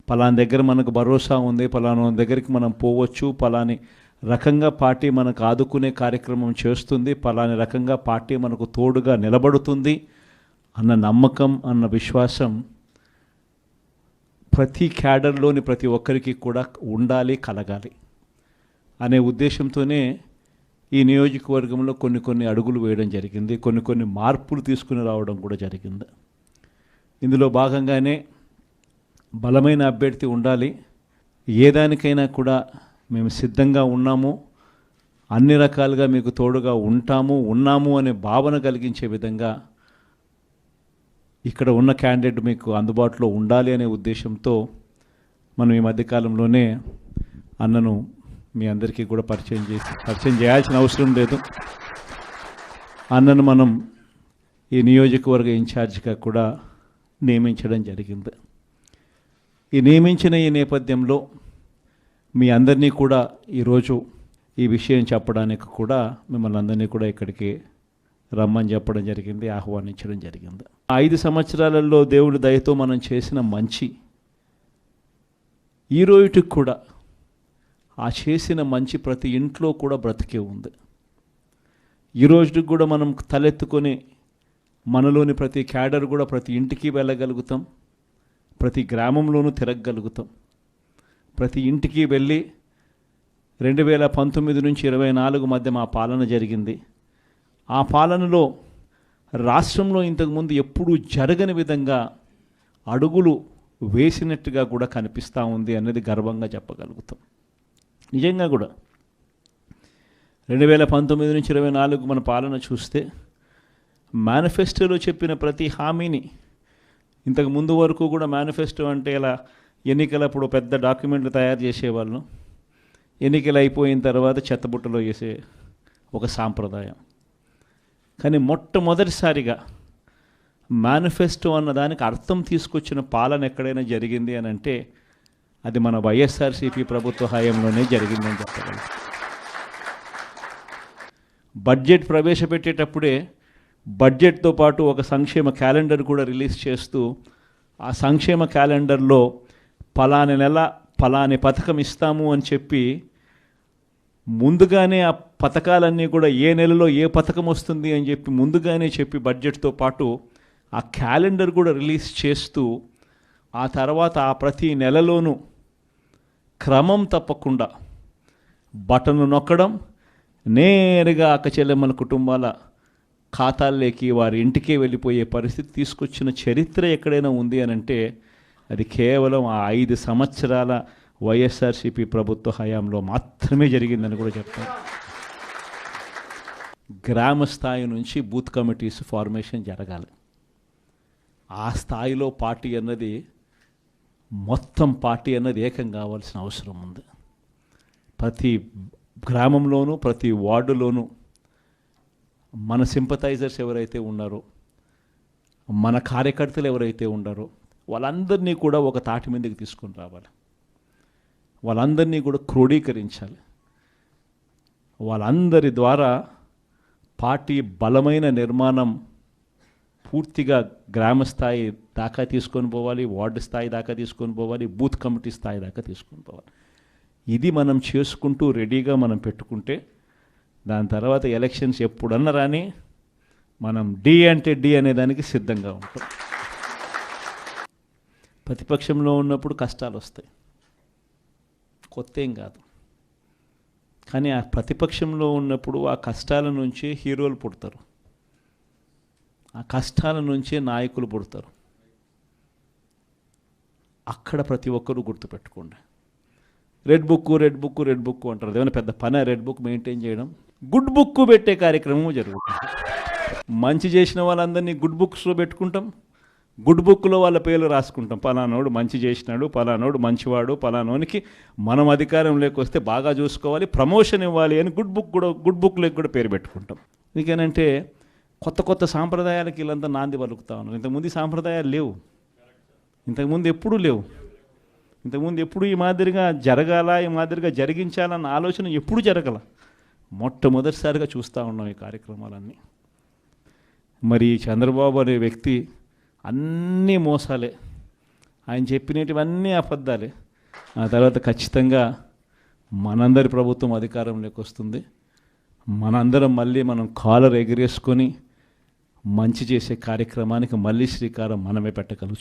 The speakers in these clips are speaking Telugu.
పలానా దగ్గర మనకు భరోసా ఉంది, పలానా దగ్గరికి మనం పోవచ్చు, పలాని రకంగా పార్టీ మనకు ఆదుకునే కార్యక్రమం చేస్తుంది, పలాని రకంగా పార్టీ మనకు తోడుగా నిలబడుతుంది అన్న నమ్మకం, అన్న విశ్వాసం ప్రతి క్యాడర్లోని ప్రతి ఒక్కరికి కూడా ఉండాలి, కలగాలి అనే ఉద్దేశంతోనే ఈ నియోజకవర్గంలో కొన్ని అడుగులు వేయడం జరిగింది, కొన్ని మార్పులు తీసుకుని రావడం కూడా జరిగింది. ఇందులో భాగంగానే బలమైన అభ్యర్థి ఉండాలి, ఏ దానికైనా కూడా మేము సిద్ధంగా ఉన్నాము, అన్ని రకాలుగా మీకు తోడుగా ఉన్నాము అనే భావన కలిగించే విధంగా ఇక్కడ ఉన్న క్యాండిడేట్ మీకు అందుబాటులో ఉండాలి అనే ఉద్దేశంతో మనం ఈ మధ్యకాలంలోనే అన్నను మీ అందరికీ కూడా పరిచయం చేయాల్సిన అవసరం లేదు. అన్నను మనం ఈ నియోజకవర్గ ఇన్ఛార్జిగా కూడా నియమించడం జరిగింది. ఈ నియమించిన ఈ నేపథ్యంలో మీ అందరినీ కూడా ఈరోజు ఈ విషయం చెప్పడానికి కూడా మిమ్మల్ని అందరినీ కూడా ఇక్కడికి రమ్మని చెప్పడం జరిగింది, ఆహ్వానించడం జరిగింది. 5 సంవత్సరాలలో దేవుడి దయతో మనం చేసిన మంచి ఈ రోజుకి కూడా ఆ చేసిన మంచి ప్రతి ఇంట్లో కూడా బ్రతికే ఉంది. ఈ రోజుకి కూడా మనం తలెత్తుకొని మనలోని ప్రతి క్యాడర్ కూడా ప్రతి ఇంటికి వెళ్ళగలుగుతాం, ప్రతి గ్రామంలోనూ తిరగగలుగుతాం. ప్రతి ఇంటికి వెళ్ళి 2019 నుంచి 24 మధ్య మా పాలన జరిగింది. ఆ పాలనలో రాష్ట్రంలో ఇంతకుముందు ఎప్పుడూ జరగని విధంగా అడుగులు వేసినట్టుగా కూడా కనిపిస్తూ ఉంది అనేది గర్వంగా చెప్పగలుగుతాం. నిజంగా కూడా 2019 నుంచి 24 మన పాలన చూస్తే మేనిఫెస్టోలో చెప్పిన ప్రతి హామీని, ఇంతకు ముందు వరకు కూడా మేనిఫెస్టో అంటే ఇలా ఎన్నికలప్పుడు పెద్ద డాక్యుమెంట్లు తయారు చేసేవాళ్ళం, ఎన్నికలు అయిపోయిన తర్వాత చెత్తబుట్టలో వేసే ఒక సాంప్రదాయం. కానీ మొట్టమొదటిసారిగా మేనిఫెస్టో అన్నదానికి అర్థం తీసుకొచ్చిన పాలన ఎక్కడైనా జరిగింది అని అంటే అది మన వైఎస్ఆర్సీపీ ప్రభుత్వ హయాంలోనే జరిగిందని చెప్పగలం. బడ్జెట్ ప్రవేశపెట్టేటప్పుడే బడ్జెట్తో పాటు ఒక సంక్షేమ క్యాలెండర్ కూడా రిలీజ్ చేస్తూ ఆ సంక్షేమ క్యాలెండర్లో పలాని నెల పలాని పథకం ఇస్తాము అని చెప్పి ముందుగానే ఆ పథకాలన్నీ కూడా ఏ నెలలో ఏ పథకం వస్తుంది అని చెప్పి ముందుగానే చెప్పి బడ్జెట్తో పాటు ఆ క్యాలెండర్ కూడా రిలీజ్ చేస్తూ ఆ తర్వాత ఆ ప్రతి నెలలోనూ క్రమం తప్పకుండా బటన్ను నొక్కడం, నేరుగా అక్కచెల్లెమ్మల కుటుంబాల ఖాతాల్లోకి వారి ఇంటికే వెళ్ళిపోయే పరిస్థితి తీసుకొచ్చిన చరిత్ర ఎక్కడైనా ఉంది అని అంటే అది కేవలం ఆ 5 సంవత్సరాల వైఎస్ఆర్సీపీ ప్రభుత్వ హయాంలో మాత్రమే జరిగిందని కూడా చెప్తాను. గ్రామ స్థాయి నుంచి బూత్ కమిటీస్ ఫార్మేషన్ జరగాలి. ఆ స్థాయిలో పార్టీ అన్నది మొత్తం పార్టీ అన్నది ఏకం కావాల్సిన అవసరం ఉంది. ప్రతి గ్రామంలోనూ ప్రతి వార్డులోనూ మన సింపథైజర్స్ ఎవరైతే ఉన్నారో, మన కార్యకర్తలు ఎవరైతే ఉన్నారో వాళ్ళందరినీ కూడా ఒక తాటి మీదకి తీసుకొని రావాలి, వాళ్ళందరినీ కూడా క్రోడీకరించాలి. వాళ్ళందరి ద్వారా పార్టీ బలమైన నిర్మాణం పూర్తిగా గ్రామ స్థాయి దాకా తీసుకొని పోవాలి, వార్డు స్థాయి దాకా తీసుకొని పోవాలి, బూత్ కమిటీ స్థాయి దాకా తీసుకొని పోవాలి. ఇది మనం చేసుకుంటూ రెడీగా మనం పెట్టుకుంటే దాని తర్వాత ఎలక్షన్స్ ఎప్పుడన్నా రాని మనం డి అంటే డి అనేదానికి సిద్ధంగా ఉంటాం. ప్రతిపక్షంలో ఉన్నప్పుడు కష్టాలు వస్తాయి, కొత్త ఏం కాదు. కానీ ఆ ప్రతిపక్షంలో ఉన్నప్పుడు ఆ కష్టాల నుంచి హీరోలు పుడతారు, ఆ కష్టాల నుంచే నాయకులు పుడతారు. అక్కడ ప్రతి ఒక్కరూ గుర్తుపెట్టుకోండి. రెడ్ బుక్ అంటారు. ఏమైనా పెద్ద పని రెడ్ బుక్ మెయింటైన్ చేయడం? గుడ్ బుక్ పెట్టే కార్యక్రమం జరుగుతుంది. మంచి చేసిన వాళ్ళందరినీ గుడ్ బుక్స్లో పెట్టుకుంటాం, గుడ్ బుక్లో వాళ్ళ పేర్లు రాసుకుంటాం. పలానోడు మంచి చేసినాడు, పలానోడు మంచివాడు, పలానోనికి మనం అధికారంలోకి వస్తే బాగా చూసుకోవాలి, ప్రమోషన్ ఇవ్వాలి అని గుడ్ బుక్లోకి కూడా పేరు పెట్టుకుంటాం. ఎందుకనంటే కొత్త సాంప్రదాయాలకి వీళ్ళంతా నాంది పలుకుతా ఉన్నారు. ఇంతకుముందు సాంప్రదాయాలు లేవు, ఇంతకుముందు ఎప్పుడూ లేవు. ఇంతకుముందు ఎప్పుడు ఈ మాదిరిగా జరగాల, ఈ మాదిరిగా జరిగించాలన్న ఆలోచన ఎప్పుడు జరగల. మొట్టమొదటిసారిగా చూస్తూ ఉన్నాం ఈ కార్యక్రమాలన్నీ. మరి చంద్రబాబు అనే వ్యక్తి అన్నీ మోసాలే, ఆయన చెప్పినటువన్నీ అబద్ధాలే. ఆ తర్వాత ఖచ్చితంగా మనందరి ప్రభుత్వం అధికారంలోకి వస్తుంది. మనందరం మళ్ళీ మనం కాలర్ ఎగిరేసుకొని మంచి చేసే కార్యక్రమానికి మళ్ళీ శ్రీకారం మనమే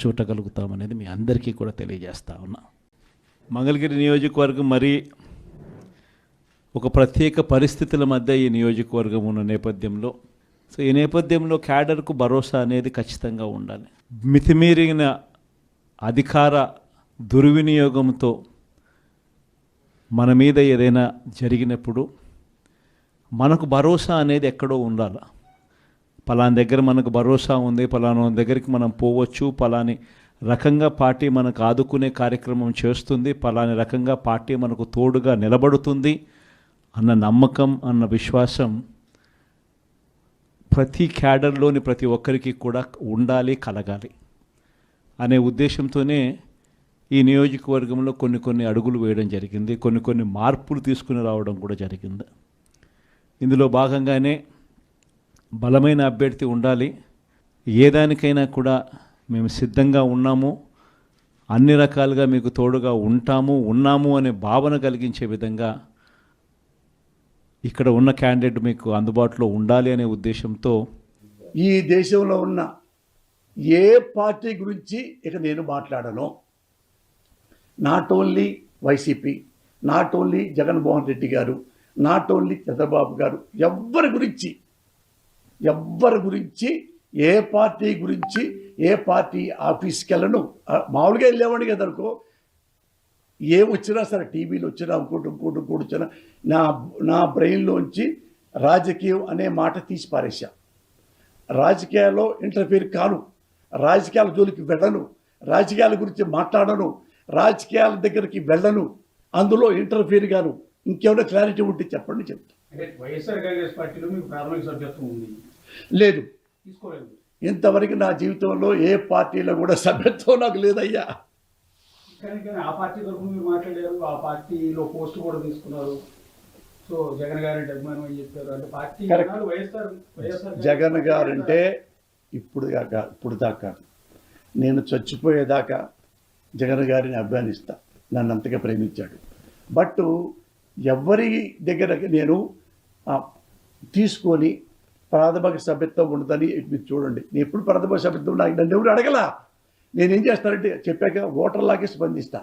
చుట్టగలుగుతామనేది మీ అందరికీ కూడా తెలియజేస్తా ఉన్నా. మంగళగిరి నియోజకవర్గం మరి ఒక ప్రత్యేక పరిస్థితుల మధ్య ఈ నియోజకవర్గం ఉన్న నేపథ్యంలో, సో ఈ నేపథ్యంలో క్యాడర్కు భరోసా అనేది ఖచ్చితంగా ఉండాలి. మితిమీరిన అధికార దుర్వినియోగంతో మన మీద ఏదైనా జరిగినప్పుడు మనకు భరోసా అనేది ఎక్కడో ఉండాలి. పలానా దగ్గర మనకు భరోసా ఉంది, పలానా దగ్గరికి మనం పోవచ్చు, పలాని రకంగా పార్టీ మనకు ఆదుకునే కార్యక్రమం చేస్తుంది, పలాని రకంగా పార్టీ మనకు తోడుగా నిలబడుతుంది అన్న నమ్మకం, అన్న విశ్వాసం ప్రతి క్యాడర్లోని ప్రతి ఒక్కరికి కూడా ఉండాలి, కలగాలి అనే ఉద్దేశంతోనే ఈ నియోజకవర్గంలో కొన్ని అడుగులు వేయడం జరిగింది, కొన్ని మార్పులు తీసుకుని రావడం కూడా జరిగింది. ఇందులో భాగంగానే బలమైన అభ్యర్థి ఉండాలి, ఏ దానికైనా కూడా మేము సిద్ధంగా ఉన్నాము, అన్ని రకాలుగా మీకు తోడుగా ఉన్నాము అనే భావన కలిగించే విధంగా ఇక్కడ ఉన్న క్యాండిడేట్ మీకు అందుబాటులో ఉండాలి అనే ఉద్దేశంతో ఈ దేశంలో ఉన్న ఏ పార్టీ గురించి ఇక నేను మాట్లాడను. Not only YCP, not only Jaganmohan Reddy గారు, నాట్ ఓన్లీ చంద్రబాబు గారు, ఎవ్వరి గురించి ఏ పార్టీ గురించి ఏ పార్టీ ఆఫీస్కి వెళ్ళను. మామూలుగా వెళ్ళేవాడిని కదనుకో, ఏమొచ్చినా సరే టీవీలో వచ్చినా ఇంకోటి వచ్చినా నా బ్రెయిన్లోంచి రాజకీయం అనే మాట తీసి పారేశా. రాజకీయాల్లో ఇంటర్ఫీర్ కాను, రాజకీయాల జోలికి వెళ్ళను, రాజకీయాల గురించి మాట్లాడను, రాజకీయాల దగ్గరికి వెళ్ళను, అందులో ఇంటర్ఫీర్ గాను. ఇంకేమైనా క్లారిటీ ఉంటే చెప్పండి, చెప్తాను. వైఎస్ఆర్ కాంగ్రెస్ పార్టీలో మీకు ప్రాథమిక సభ్యత్వం ఉంది? లేదు, తీసుకోలేదు. ఇంతవరకు నా జీవితంలో ఏ పార్టీలో కూడా సభ్యత్వం నాకు లేదయ్యా. కానీ ఆ పార్టీ తరఫున మీరు మాట్లాడారు, ఆ పార్టీలో పోస్ట్ కూడా తీసుకున్నారు. సో జగన్ గారంటే అభిమానం అని చెప్పారు. అంటే పార్టీ వైఎస్ఆర్ జగన్ గారంటే ఇప్పుడు దాకా నేను చచ్చిపోయేదాకా జగన్ గారిని అభిమానిస్తా. నన్ను అంతగా ప్రేమించాడు. బట్ ఎవరి దగ్గర నేను తీసుకొని ప్రాథమిక సభ్యత్వం ఉండదని మీరు చూడండి. నేను ఎప్పుడు ప్రాథమిక సభ్యత్వం నన్ను ఎవరు అడగలా. నేనేం చేస్తానంటే చెప్పాక ఓటర్లాగే స్పందిస్తా.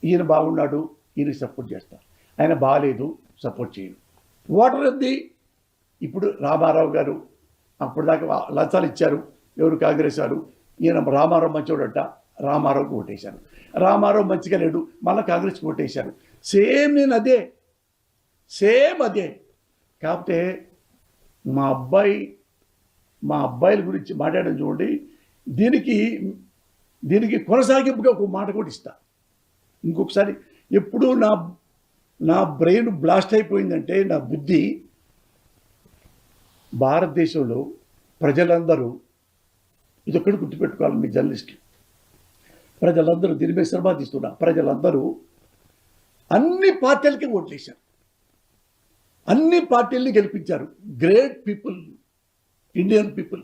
ఈయన బాగున్నాడు, ఈయనకి సపోర్ట్ చేస్తా, ఆయన బాగాలేదు సపోర్ట్ చేయను. ఓటర్ ఉంది. ఇప్పుడు రామారావు గారు అప్పుడు దాకా లంచాలు ఇచ్చారు, ఎవరు కాంగ్రెస్ వారు. ఈయన రామారావు మంచోడట, రామారావుకి ఓటేశాను. రామారావు మంచిగా లేడు, మళ్ళీ కాంగ్రెస్కి ఓటేశాను. సేమ్ నేను సేమ్ అదే. కాకపోతే మా అబ్బాయిల గురించి మాట్లాడడం చూడండి. దీనికి కొనసాగింపుగా ఒక మాట కూడా ఇస్తా. ఇంకొకసారి ఎప్పుడు నా బ్రెయిన్ బ్లాస్ట్ అయిపోయిందంటే, నా బుద్ధి, భారతదేశంలో ప్రజలందరూ ఇదొక్కటి గుర్తుపెట్టుకోవాలి మీ జర్నలిస్టులు. ప్రజలందరూ దీని మీద శ్రమ తీస్తున్నా. ప్రజలందరూ అన్ని పార్టీలకి ఓట్లేశారు, అన్ని పార్టీల్ని గెలిపించారు. Great people, Indian people.